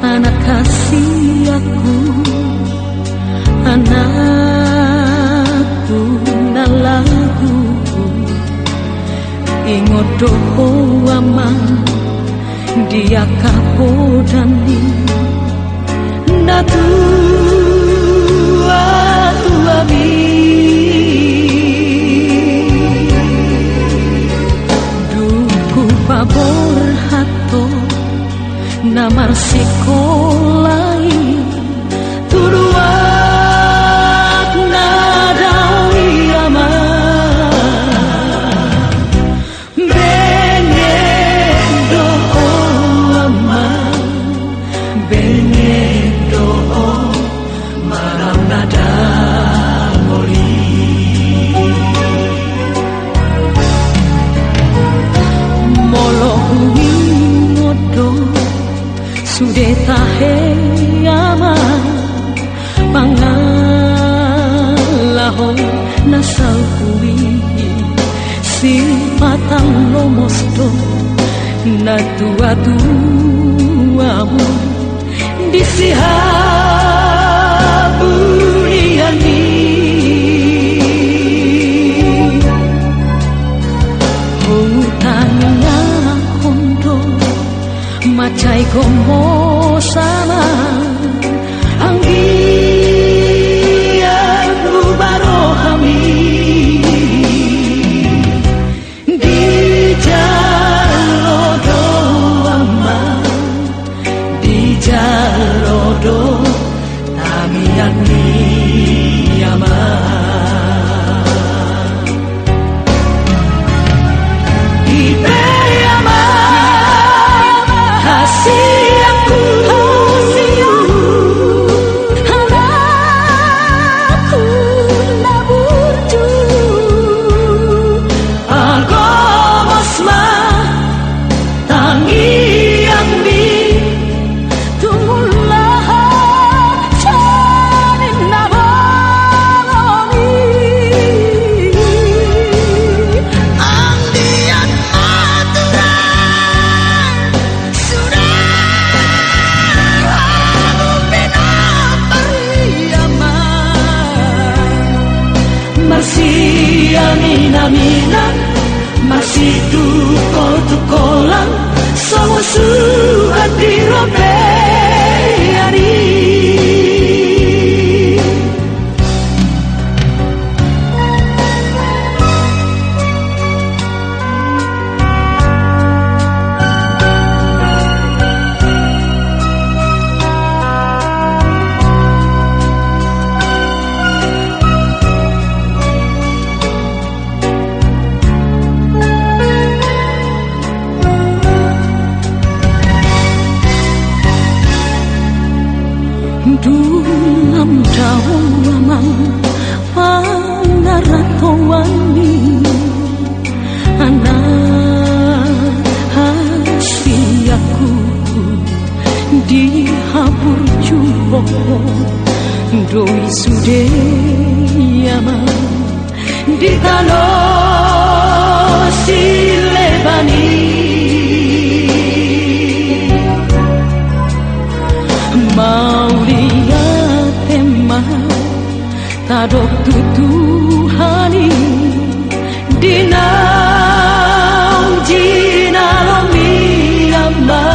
anak kasih aku, anakku nalaku, ingot doho aman dia kapodani natu atuami duku pabor hato namar sikolai tuduat nadawi ama bengedo ama bengedo maram nada moli molo modo sudah tahe ama pangalaho nasal kui si patang lomosto na tua-tuamu di sihaburiani hutangnya kondo macai gomo sama anggian barohami di jalodo ama di jalodo tamian ama ibe ama kasih aku anakku naburju agomosma tangi ambi tumulah janin nabomi angdian aturan mina masih tukolan sama suhan di robeani Dulam daun amang pangaratowani anak hasiaku dihabur jumbo doi sude amang di tanah silebani mau lihat emang tadok tutuhani dinau jinalomi amba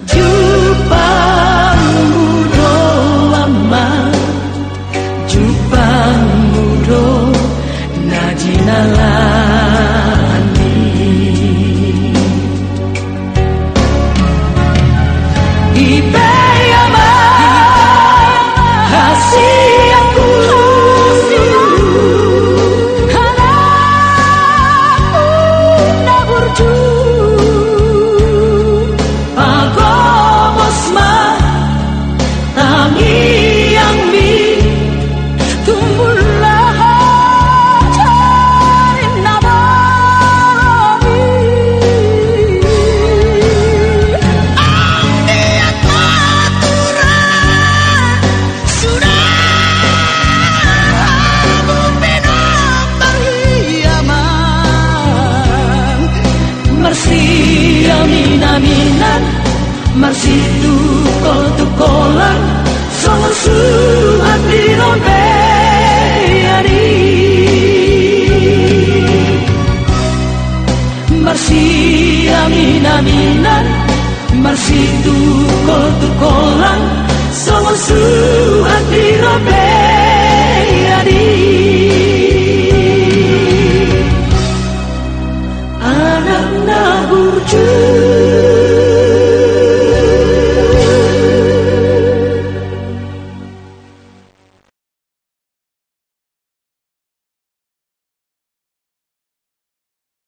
jupang mudo amma jupang mudo najinalani ibe ama kasih aku anakku naburju agomosma tangi ambi tumbulah jarin nabomi angdian marsitu kol-kolan songon suhat di rombeyani marsi amin-aminan marsitu kol-kolan songon suhat di rombeyani